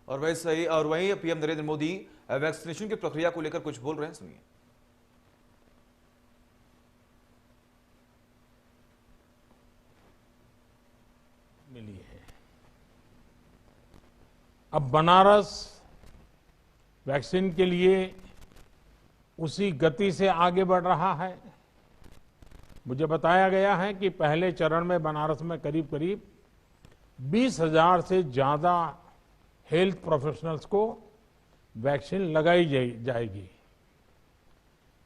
और वहीं PM Narendra Modi vaccination की प्रक्रिया को लेकर कुछ बोल रहे हैं, सुनिए। मिली है। अब बनारस वैक्सीन के लिए उसी गति से आगे बढ़ रहा है। मुझे बताया गया है कि पहले चरण में बनारस में करीब करीब 20,000 से ज्यादा हेल्थ प्रोफेशनल्स को वैक्सीन लगाई जाएगी।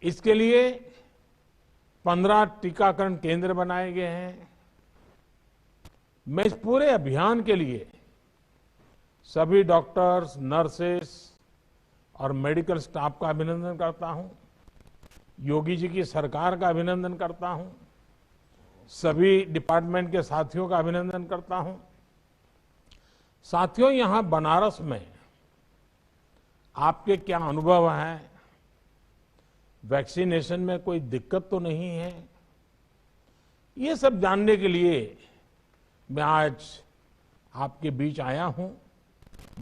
इसके लिए 15 टीकाकरण केंद्र बनाए गए हैं। मैं इस पूरे अभियान के लिए सभी डॉक्टर्स, नर्सेस और मेडिकल स्टाफ का अभिनंदन करता हूं। योगी जी की सरकार का अभिनंदन करता हूं। सभी डिपार्टमेंट के साथियों का अभिनंदन करता हूं। साथियों, यहां बनारस में आपके क्या अनुभव हैं? वैक्सीनेशन में कोई दिक्कत तो नहीं है? ये सब जानने के लिए मैं आज आपके बीच आया हूं।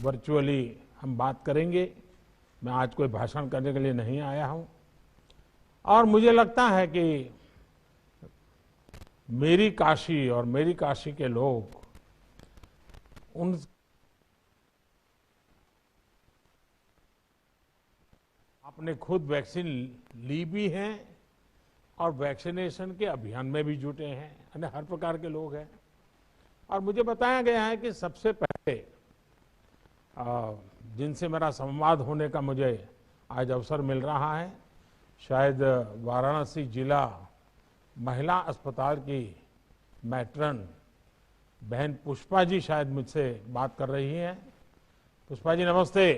वर्चुअली हम बात करेंगे। मैं आज कोई भाषण करने के लिए नहीं आया हूं। और मुझे लगता है कि मेरी काशी और मेरी काशी के लोग उन आपने खुद वैक्सीन ली भी है और वैक्सीनेशन के अभियान में भी जुटे हैं, यानी हर प्रकार के लोग हैं। और मुझे बताया गया है कि सबसे पहले जिनसे मेरा संवाद होने का मुझे आज अवसर मिल रहा है, शायद वाराणसी जिला महिला अस्पताल की मैट्रन बहन पुष्पा जी शायद मुझसे बात कर रही हैं। पुष्पा जी, नमस्ते।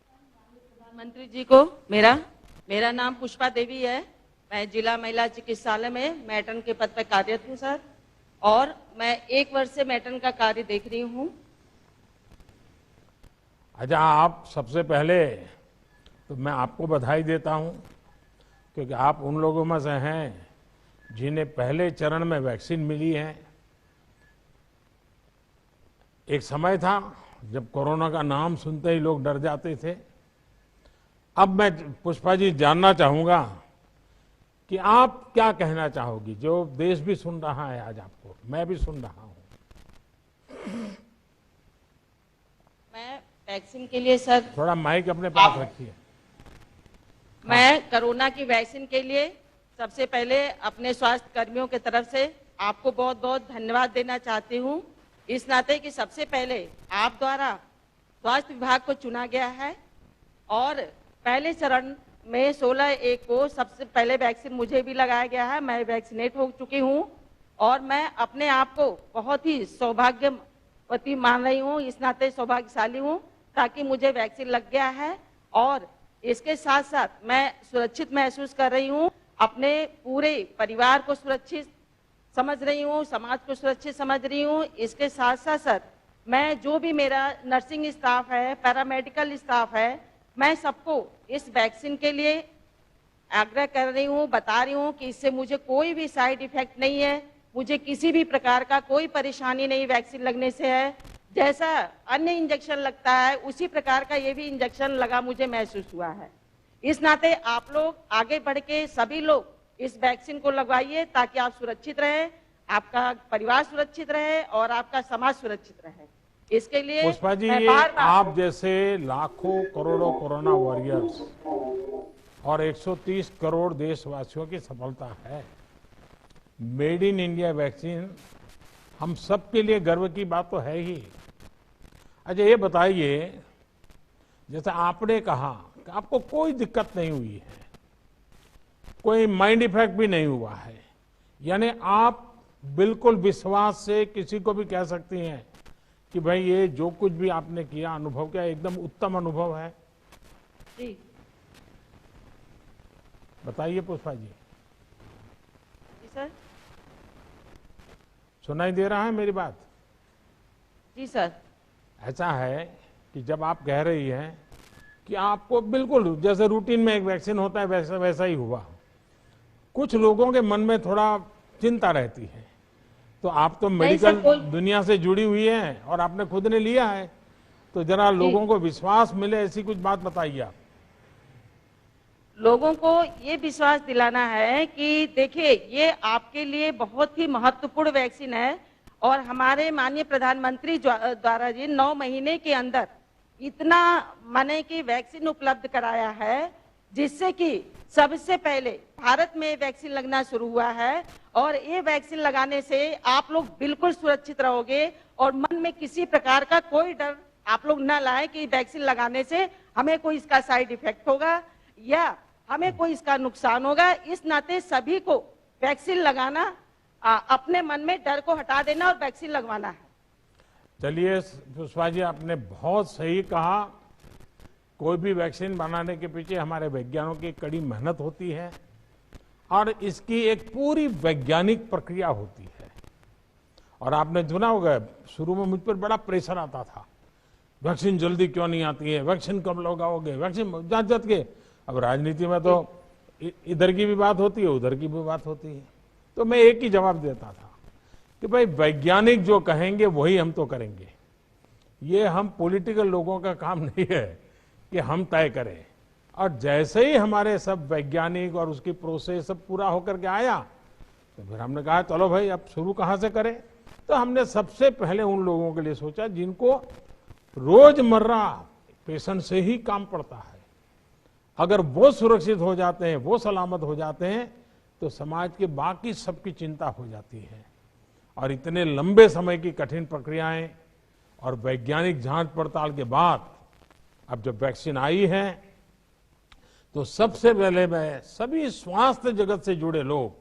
प्रधानमंत्री जी को मेरा नाम पुष्पा देवी है। मैं जिला महिला चिकित्सालय में मैट्रन के पद पर कार्यरत हूँ सर, और मैं 1 वर्ष से मैट्रन का कार्य देख रही हूँ। अच्छा, आप सबसे पहले तो मैं आपको बधाई देता हूं, क्योंकि आप उन लोगों में से हैं जिन्हें पहले चरण में वैक्सीन मिली है। एक समय था जब कोरोना का नाम सुनते ही लोग डर जाते थे। अब मैं पुष्पा जी जानना चाहूंगा कि आप क्या कहना चाहोगी, जो देश भी सुन रहा है आज आपको, मैं भी सुन रहा हूं। मैं वैक्सीन के लिए सर, थोड़ा माइक अपने पास रखिए। मैं कोरोना की वैक्सीन के लिए सबसे पहले अपने स्वास्थ्य कर्मियों की तरफ से आपको बहुत बहुत धन्यवाद देना चाहती हूँ, इस नाते कि सबसे पहले आप द्वारा स्वास्थ्य विभाग को चुना गया है और पहले चरण में 16/1 को सबसे पहले वैक्सीन मुझे भी लगाया गया है। मैं वैक्सीनेट हो चुकी हूँ और मैं अपने आप को बहुत ही सौभाग्यवती मान रही हूँ, इस नाते सौभाग्यशाली हूँ ताकि मुझे वैक्सीन लग गया है। और इसके साथ साथ मैं सुरक्षित महसूस कर रही हूँ, अपने पूरे परिवार को सुरक्षित समझ रही हूँ, समाज को सुरक्षित समझ रही हूँ। इसके साथ साथ सर, मैं जो भी मेरा नर्सिंग स्टाफ है, पैरामेडिकल स्टाफ है, मैं सबको इस वैक्सीन के लिए आग्रह कर रही हूँ, बता रही हूँ कि इससे मुझे कोई भी साइड इफेक्ट नहीं है, मुझे किसी भी प्रकार का कोई परेशानी नहीं वैक्सीन लगने से है। जैसा अन्य इंजेक्शन लगता है उसी प्रकार का ये भी इंजेक्शन लगा मुझे महसूस हुआ है। इस नाते आप लोग आगे बढ़ के सभी लोग इस वैक्सीन को लगवाइए ताकि आप सुरक्षित रहें, आपका परिवार सुरक्षित रहे और आपका समाज सुरक्षित रहे। इसके लिए पुष्पा जी, ये आप जैसे लाखों करोड़ों कोरोना वॉरियर्स और 130 करोड़ देशवासियों की सफलता है। मेड इन इंडिया वैक्सीन हम सबके लिए गर्व की बात तो है ही। अच्छा, ये बताइए, जैसे आपने कहा कि आपको कोई दिक्कत नहीं हुई है, कोई माइंड इफेक्ट भी नहीं हुआ है, यानी आप बिल्कुल विश्वास से किसी को भी कह सकती हैं कि भाई ये जो कुछ भी आपने किया, अनुभव किया, एकदम उत्तम अनुभव है। जी बताइए पुष्पा जी। जी सर। सुनाई दे रहा है मेरी बात? जी सर। ऐसा है कि जब आप कह रही हैं कि आपको बिल्कुल जैसे रूटीन में एक वैक्सीन होता है वैसा वैसा ही हुआ, कुछ लोगों के मन में थोड़ा चिंता रहती है। तो आप तो मेडिकल दुनिया से जुड़ी हुई हैं और आपने खुद ने लिया है, तो जरा लोगों को विश्वास मिले ऐसी कुछ बात बताइए आप। लोगों को ये विश्वास दिलाना है कि देखिए ये आपके लिए बहुत ही महत्वपूर्ण वैक्सीन है और हमारे माननीय प्रधानमंत्री द्वारा जी 9 महीने के अंदर इतना माने कि वैक्सीन उपलब्ध कराया है जिससे कि सबसे पहले भारत में वैक्सीन लगना शुरू हुआ है और ये वैक्सीन लगाने से आप लोग बिल्कुल सुरक्षित रहोगे और मन में किसी प्रकार का कोई डर आप लोग न लाए कि वैक्सीन लगाने से हमें कोई इसका साइड इफेक्ट होगा या हमें कोई इसका नुकसान होगा। इस नाते सभी को वैक्सीन लगाना अपने मन में डर को हटा देना और वैक्सीन लगवाना है। चलिए पुष्पा जी, आपने बहुत सही कहा। कोई भी वैक्सीन बनाने के पीछे हमारे वैज्ञानिकों की कड़ी मेहनत होती है और इसकी एक पूरी वैज्ञानिक प्रक्रिया होती है। और आपने सुना होगा शुरू में मुझ पर बड़ा प्रेशर आता था, वैक्सीन जल्दी क्यों नहीं आती है, वैक्सीन कब लगाओगे, वैक्सीन जांच जांच के। अब राजनीति में तो इधर की भी बात होती है, उधर की भी बात होती है। तो मैं एक ही जवाब देता था कि भाई वैज्ञानिक जो कहेंगे वही हम तो करेंगे। ये हम पॉलिटिकल लोगों का काम नहीं है कि हम तय करें। और जैसे ही हमारे सब वैज्ञानिक और उसकी प्रोसेस सब पूरा होकर के आया तो फिर हमने कहा चलो भाई अब शुरू कहाँ से करें। तो हमने सबसे पहले उन लोगों के लिए सोचा जिनको रोजमर्रा पेशेंट से ही काम पड़ता है। अगर वो सुरक्षित हो जाते हैं, वो सलामत हो जाते हैं तो समाज के बाकी सबकी चिंता हो जाती है। और इतने लंबे समय की कठिन प्रक्रियाएं और वैज्ञानिक जांच पड़ताल के बाद अब जब वैक्सीन आई है तो सबसे पहले मैं सभी स्वास्थ्य जगत से जुड़े लोग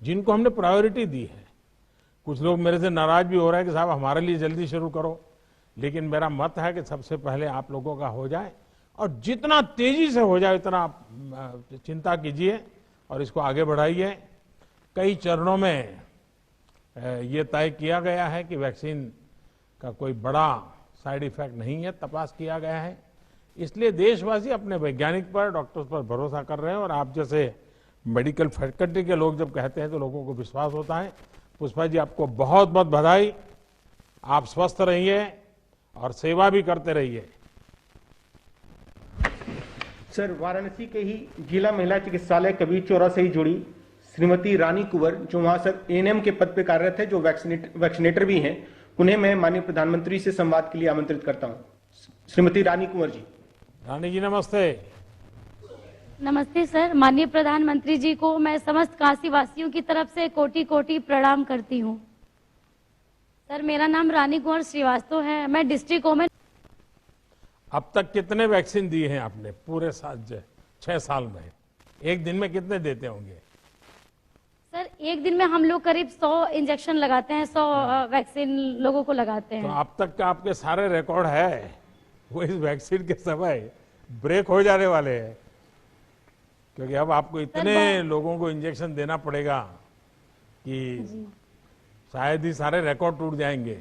जिनको हमने प्रायोरिटी दी है, कुछ लोग मेरे से नाराज भी हो रहे हैं कि साहब हमारे लिए जल्दी शुरू करो, लेकिन मेरा मत है कि सबसे पहले आप लोगों का हो जाए और जितना तेजी से हो जाए उतना आप चिंता कीजिए और इसको आगे बढ़ाइए। कई चरणों में ये तय किया गया है कि वैक्सीन का कोई बड़ा साइड इफेक्ट नहीं है, तपास किया गया है। इसलिए देशवासी अपने वैज्ञानिक पर, डॉक्टर्स पर भरोसा कर रहे हैं और आप जैसे मेडिकल फैकल्टी के लोग जब कहते हैं तो लोगों को विश्वास होता है। पुष्पा जी, आपको बहुत बहुत बधाई। आप स्वस्थ रहिए और सेवा भी करते रहिए। सर, वाराणसी के ही जिला महिला चिकित्सालय कबीर चौरा से ही जुड़ी श्रीमती रानी कुंवर, जो वहां सर एएनएम के पद पे कार्यरत है, जो वैक्सीनेटर भी हैं, उन्हें मैं माननीय प्रधानमंत्री से संवाद के लिए आमंत्रित करता हूं। श्रीमती रानी कुंवर जी। रानी जी नमस्ते। नमस्ते सर। माननीय प्रधानमंत्री जी को मैं समस्त काशी वासियों की तरफ से कोटि कोटि प्रणाम करती हूँ। सर, मेरा नाम रानी कुंवर श्रीवास्तव है। मैं डिस्ट्रिक्ट ओमेन। अब तक कितने वैक्सीन दिए हैं आपने पूरे 6 साल में? एक दिन में कितने देते होंगे? सर, एक दिन में हम लोग करीब 100 इंजेक्शन लगाते हैं, 100 वैक्सीन लोगों को लगाते हैं। तो अब तक का आपके सारे रिकॉर्ड है वो इस वैक्सीन के समय ब्रेक हो जाने वाले हैं, क्योंकि अब आपको इतने लोगों को इंजेक्शन देना पड़ेगा कि शायद ही सारे रिकॉर्ड टूट जाएंगे।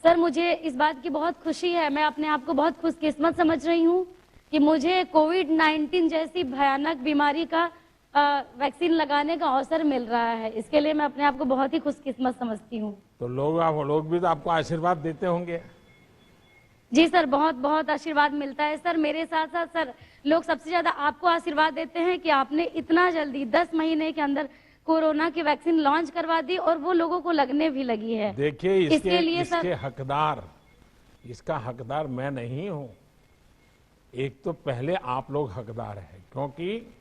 सर, मुझे इस बात की बहुत खुशी है। मैं अपने आप को बहुत खुशकिस्मत समझ रही हूँ कि मुझे कोविड-19 जैसी भयानक बीमारी का वैक्सीन लगाने का अवसर मिल रहा है। इसके लिए मैं अपने आप को बहुत ही खुशकिस्मत समझती हूँ। तो लोग भी तो आपको आशीर्वाद देते होंगे। जी सर, बहुत बहुत आशीर्वाद मिलता है सर। मेरे साथ साथ सर लोग सबसे ज्यादा आपको आशीर्वाद देते हैं कि आपने इतना जल्दी 10 महीने के अंदर कोरोना की वैक्सीन लॉन्च करवा दी और वो लोगों को लगने भी लगी है। देखिए इसके इसका हकदार मैं नहीं हूं। एक तो पहले आप लोग हकदार हैं, क्योंकि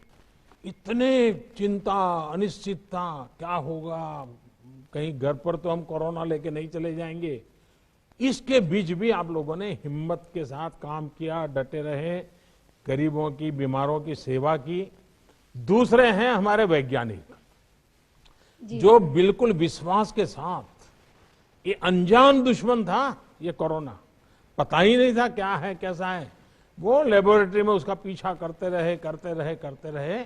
इतने चिंता, अनिश्चितता, क्या होगा, कहीं घर पर तो हम कोरोना लेके नहीं चले जाएंगे। इसके बीच भी आप लोगों ने हिम्मत के साथ काम किया, डटे रहे, गरीबों की, बीमारों की सेवा की। दूसरे हैं हमारे वैज्ञानिक जो बिल्कुल विश्वास के साथ, ये अनजान दुश्मन था ये कोरोना, पता ही नहीं था क्या है कैसा है, वो लेबोरेटरी में उसका पीछा करते रहे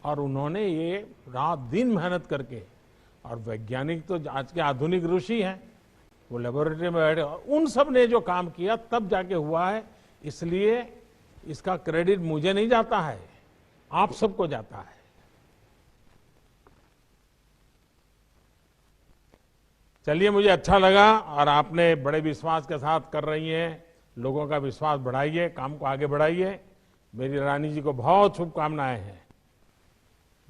और उन्होंने ये रात दिन मेहनत करके, और वैज्ञानिक तो आज के आधुनिक ऋषि हैं, वो लेबोरेटरी में बैठे और उन सब ने जो काम किया तब जाके हुआ है। इसलिए इसका क्रेडिट मुझे नहीं जाता है, आप सबको जाता है। चलिए, मुझे अच्छा लगा और आपने बड़े विश्वास के साथ कर रही हैं, लोगों का विश्वास बढ़ाइए, काम को आगे बढ़ाइए। मेरी रानी जी को बहुत शुभकामनाएं हैं।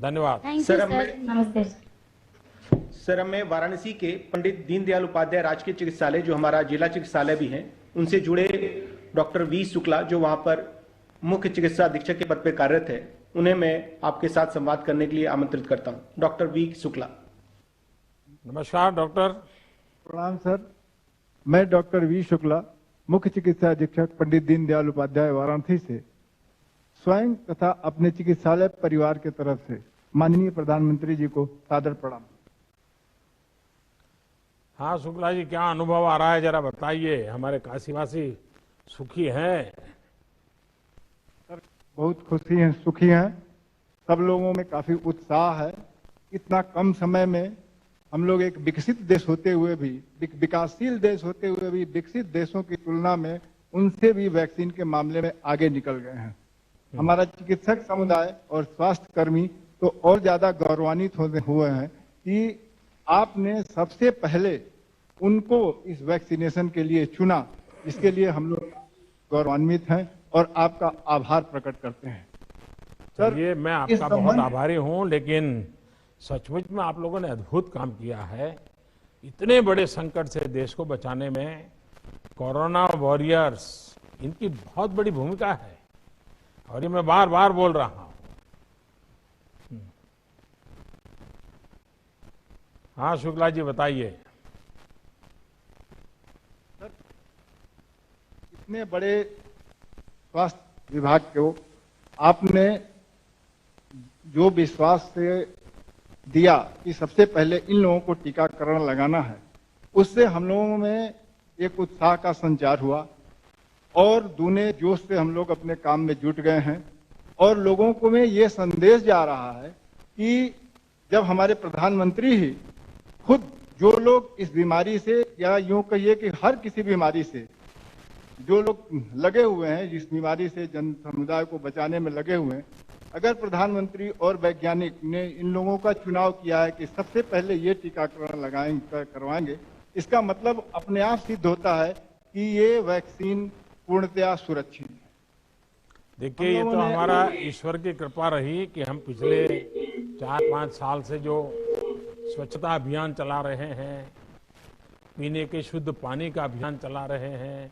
धन्यवाद। Thank you sir, sir. मैं- नमस्ते सर। सर, मैं वाराणसी के पंडित दीनदयाल उपाध्याय राजकीय चिकित्सालय, जो हमारा जिला चिकित्सालय भी है, उनसे जुड़े डॉक्टर वी शुक्ला, जो वहां पर मुख्य चिकित्सा अधीक्षक के पद पर कार्यरत है, उन्हें मैं आपके साथ संवाद करने के लिए आमंत्रित करता हूं। Doctor V Shukla. नमस्कार डॉक्टर। प्रणाम सर। मैं डॉक्टर वी शुक्ला, मुख्य चिकित्सा अधीक्षक पंडित दीनदयाल उपाध्याय वाराणसी से स्वयं तथा अपने चिकित्सालय परिवार के तरफ से माननीय प्रधानमंत्री जी को सादर प्रणाम। हाँ शुक्ला जी, क्या अनुभव आ रहा है जरा बताइए। हमारे काशीवासी सुखी हैं? सर, बहुत खुशी हैं, सुखी हैं। सब लोगों में काफी उत्साह है। इतना कम समय में हम लोग एक विकसित देश होते हुए भी, विकासशील देश होते हुए भी विकसित देशों की तुलना में उनसे भी वैक्सीन के मामले में आगे निकल गए हैं। हमारा चिकित्सक समुदाय और स्वास्थ्य कर्मी तो और ज्यादा गौरवान्वित हुए हैं कि आपने सबसे पहले उनको इस वैक्सीनेशन के लिए चुना। इसके लिए हम लोग गौरवान्वित हैं और आपका आभार प्रकट करते हैं। ये मैं आपका बहुत आभारी हूं, लेकिन सचमुच में आप लोगों ने अद्भुत काम किया है। इतने बड़े संकट से देश को बचाने में कोरोना वॉरियर्स, इनकी बहुत बड़ी भूमिका है और ये मैं बार बार बोल रहा हूं। हाँ शुक्ला जी बताइए। इतने बड़े स्वास्थ्य विभाग को आपने जो विश्वास से दिया कि सबसे पहले इन लोगों को टीकाकरण लगाना है, उससे हम लोगों में एक उत्साह का संचार हुआ और दूने जोश से हम लोग अपने काम में जुट गए हैं। और लोगों को में ये संदेश जा रहा है कि जब हमारे प्रधानमंत्री ही खुद, जो लोग इस बीमारी से, या यूं कहिए कि हर किसी बीमारी से जो लोग लगे हुए हैं, जिस बीमारी से जन समुदाय को बचाने में लगे हुए हैं, अगर प्रधानमंत्री और वैज्ञानिक ने इन लोगों का चुनाव किया है कि सबसे पहले ये टीकाकरण करवाएंगे, इसका मतलब अपने आप सिद्ध होता है कि ये वैक्सीन पूर्णतया सुरक्षित है। देखिए, ये तो हमारा ईश्वर की कृपा रही कि हम पिछले 4-5 साल से जो स्वच्छता अभियान चला रहे हैं, पीने के शुद्ध पानी का अभियान चला रहे हैं,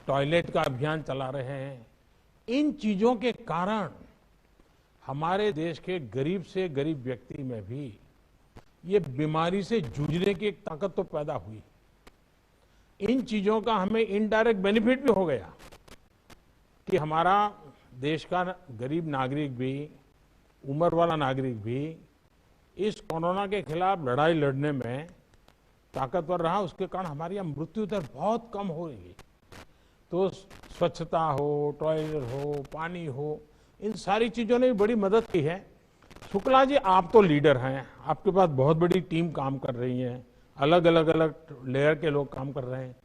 टॉयलेट का अभियान चला रहे हैं, इन चीजों के कारण हमारे देश के गरीब से गरीब व्यक्ति में भी ये बीमारी से जूझने की एक ताकत तो पैदा हुई। इन चीजों का हमें इनडायरेक्ट बेनिफिट भी हो गया कि हमारा देश का गरीब नागरिक भी, उम्र वाला नागरिक भी इस कोरोना के खिलाफ लड़ाई लड़ने में ताकतवर रहा। उसके कारण हमारी मृत्यु दर बहुत कम हो रही है। तो स्वच्छता हो, टॉयलेट हो, पानी हो, इन सारी चीजों ने भी बड़ी मदद की है। शुक्ला जी, आप तो लीडर हैं, आपके पास बहुत बड़ी टीम काम कर रही है, अलग अलग लेयर के लोग काम कर रहे हैं।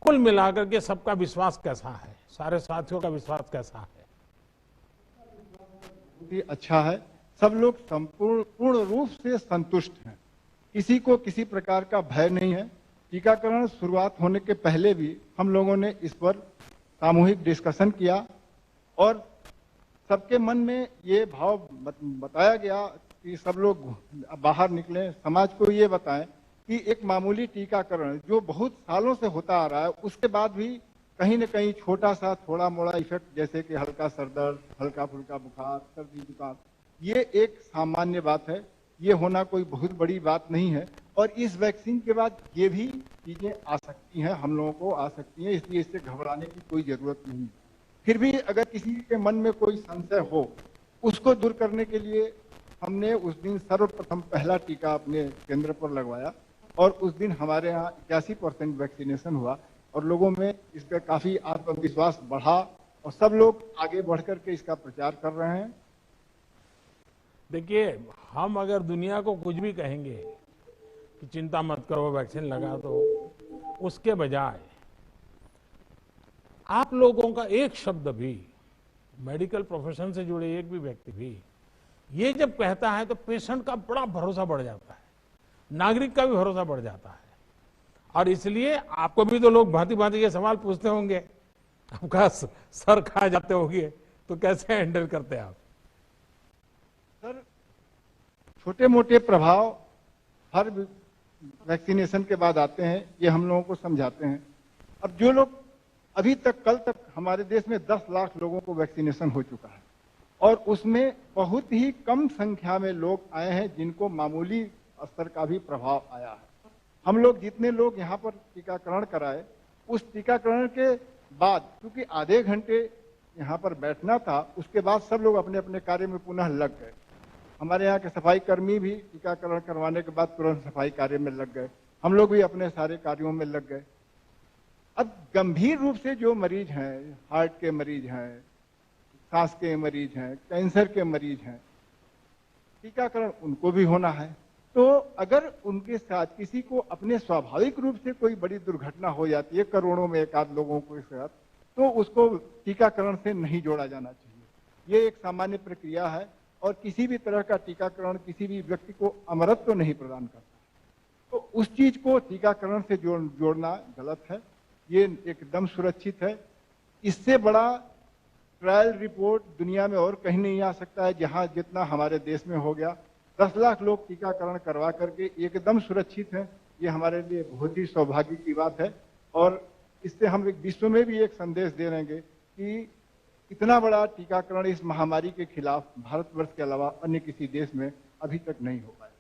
कुल मिलाकर के सबका विश्वास कैसा है, सारे साथियों का विश्वास कैसा है? बहुत ही अच्छा है। सब लोग पूर्ण रूप से संतुष्ट हैं। किसी को किसी प्रकार का भय नहीं है। टीकाकरण शुरुआत होने के पहले भी हम लोगों ने इस पर सामूहिक डिस्कशन किया और सबके मन में ये भाव बताया गया कि सब लोग बाहर निकलें, समाज को ये बताएं कि एक मामूली टीकाकरण जो बहुत सालों से होता आ रहा है, उसके बाद भी कहीं न कहीं छोटा सा थोड़ा मोड़ा इफेक्ट, जैसे कि हल्का सरदर्द, हल्का फुल्का बुखार, सर्दी जुकाम, ये एक सामान्य बात है। ये होना कोई बहुत बड़ी बात नहीं है और इस वैक्सीन के बाद ये भी चीजें आ सकती हैं, हम लोगों को आ सकती हैं, इसलिए इससे घबराने की कोई जरूरत नहीं। फिर भी अगर किसी के मन में कोई संशय हो, उसको दूर करने के लिए हमने उस दिन सर्वप्रथम पहला टीका अपने केंद्र पर लगवाया और उस दिन हमारे यहाँ 81% वैक्सीनेशन हुआ और लोगों में इसका काफी आत्मविश्वास बढ़ा और सब लोग आगे बढ़ करके इसका प्रचार कर रहे हैं। देखिए, हम अगर दुनिया को कुछ भी कहेंगे कि चिंता मत करो, वैक्सीन लगा दो, उसके बजाय आप लोगों का एक शब्द भी, मेडिकल प्रोफेशन से जुड़े एक भी व्यक्ति भी ये जब कहता है तो पेशेंट का बड़ा भरोसा बढ़ जाता है, नागरिक का भी भरोसा बढ़ जाता है। और इसलिए आपको भी तो लोग भांति भांति के सवाल पूछते होंगे आपका सर खा जाते होंगे, तो कैसे हैंडल करते हैं आप? सर, छोटे मोटे प्रभाव हर वैक्सीनेशन के बाद आते हैं, ये हम लोगों को समझाते हैं। अब जो लोग अभी तक, कल तक हमारे देश में 10 लाख लोगों को वैक्सीनेशन हो चुका है और उसमें बहुत ही कम संख्या में लोग आए हैं जिनको मामूली स्तर का भी प्रभाव आया है। हम लोग जितने लोग यहाँ पर टीकाकरण कराए, उस टीकाकरण के बाद क्योंकि आधे घंटे यहाँ पर बैठना था, उसके बाद सब लोग अपने अपने कार्य में पुनः लग गए। हमारे यहाँ के सफाई कर्मी भी टीकाकरण करवाने के बाद तुरंत सफाई कार्य में लग गए, हम लोग भी अपने सारे कार्यों में लग गए। अब गंभीर रूप से जो मरीज हैं, हार्ट के मरीज हैं, सांस के मरीज हैं, कैंसर के मरीज हैं, टीकाकरण उनको भी होना है। तो अगर उनके साथ किसी को अपने स्वाभाविक रूप से कोई बड़ी दुर्घटना हो जाती है, करोड़ों में एक आध लोगों को साथ, तो उसको टीकाकरण से नहीं जोड़ा जाना चाहिए। ये एक सामान्य प्रक्रिया है और किसी भी तरह का टीकाकरण किसी भी व्यक्ति को अमरत्व नहीं प्रदान करता। तो उस चीज को टीकाकरण से जोड़ना गलत है, ये एकदम सुरक्षित है। इससे बड़ा ट्रायल रिपोर्ट दुनिया में और कहीं नहीं आ सकता है जहां जितना हमारे देश में हो गया। 10 लाख लोग टीकाकरण करवा करके एकदम सुरक्षित हैं, ये हमारे लिए बहुत ही सौभाग्य की बात है। और इससे हम विश्व में भी एक संदेश दे रहेंगे कि इतना बड़ा टीकाकरण इस महामारी के खिलाफ भारतवर्ष के अलावा अन्य किसी देश में अभी तक नहीं हो पाया।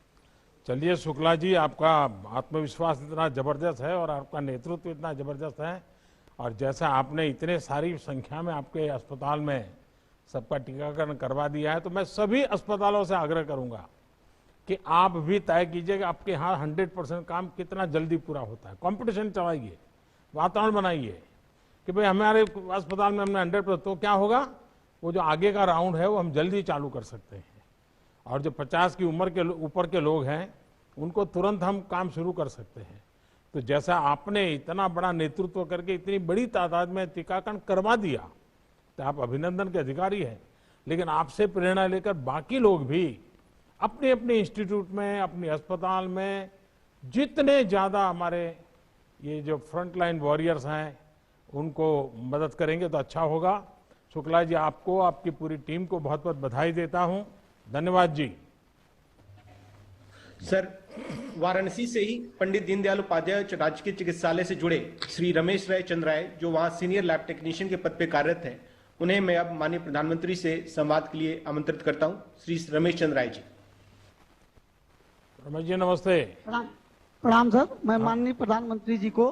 चलिए शुक्ला जी, आपका आत्मविश्वास इतना जबरदस्त है और आपका नेतृत्व इतना जबरदस्त है, और जैसा आपने इतने सारी संख्या में आपके अस्पताल में सबका टीकाकरण करवा दिया है, तो मैं सभी अस्पतालों से आग्रह करूंगा कि आप भी तय कीजिएगा आपके यहाँ 100% काम कितना जल्दी पूरा होता है। कंपटीशन चलाइए, वातावरण बनाइए कि भाई हमारे अस्पताल में हमने 100%, तो क्या होगा, वो जो आगे का राउंड है वो हम जल्दी चालू कर सकते हैं। और जो 50 की उम्र के ऊपर के लोग हैं उनको तुरंत हम काम शुरू कर सकते हैं। तो जैसा आपने इतना बड़ा नेतृत्व करके इतनी बड़ी तादाद में टीकाकरण करवा दिया, तो आप अभिनंदन के अधिकारी हैं। लेकिन आपसे प्रेरणा लेकर बाकी लोग भी अपने अपने इंस्टीट्यूट में, अपने अस्पताल में जितने ज़्यादा हमारे ये जो फ्रंटलाइन वॉरियर्स हैं उनको मदद करेंगे तो अच्छा होगा। शुक्ला जी, आपको, आपकी पूरी टीम को बहुत बहुत बधाई देता हूं। धन्यवाद जी। सर, वाराणसी से ही पंडित दीनदयाल उपाध्याय राजकीय चिकित्सालय से जुड़े श्री रमेश राय चंद्र राय, जो वहां सीनियर लैब टेक्नीशियन के पद पर कार्यरत हैं, उन्हें मैं अब माननीय प्रधानमंत्री से संवाद के लिए आमंत्रित करता हूं। श्री रमेश चंद्र राय जी। रमेश जी नमस्ते। प्रणाम सर, मैं माननीय प्रधानमंत्री जी को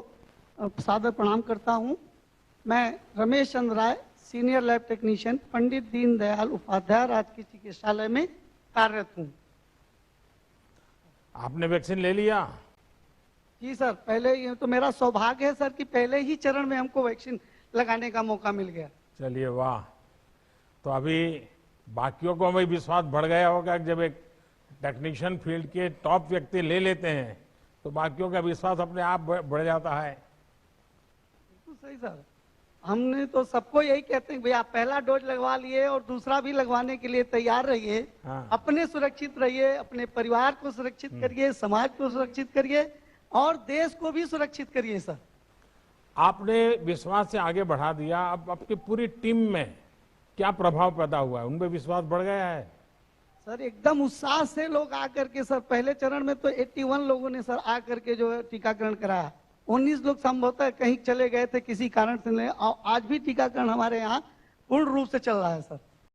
सादर प्रणाम करता हूं। मैं रमेश चंद्र राय, senior lab technician, Pandit Deendayal Upadhyay राजकीय चिकित्सालय में कार्यरत हूं। आपने वैक्सीन ले लिया? जी सर, पहले ये तो मेरा सौभाग्य है सर कि पहले ही चरण में हमको वैक्सीन लगाने का मौका मिल गया। चलिए वाह। तो अभी बाकियों को भी विश्वास बढ़ गया होगा कि जब एक टेक्नीशियन फील्ड के टॉप व्यक्ति ले लेते हैं तो बाकियों का विश्वास अपने आप बढ़ जाता है। बिल्कुल सही सर, हमने तो सबको यही कहते हैं भाई आप पहला डोज लगवा लिए और दूसरा भी लगवाने के लिए तैयार रहिए। हाँ। अपने सुरक्षित रहिए, अपने परिवार को सुरक्षित करिए, समाज को सुरक्षित करिए और देश को भी सुरक्षित करिए। सर, आपने विश्वास से आगे बढ़ा दिया, अब आपकी पूरी टीम में क्या प्रभाव पैदा हुआ है? उनमें विश्वास बढ़ गया है? सर एकदम उत्साह से लोग आकर के, सर पहले चरण में तो 81 लोगों ने सर आकर के जो है टीकाकरण कराया। 19 लोग संभवतः कहीं चले गए थे किसी कारण से, आज भी टीकाकरण हमारे यहाँ पूर्ण रूप से चल रहा है सर।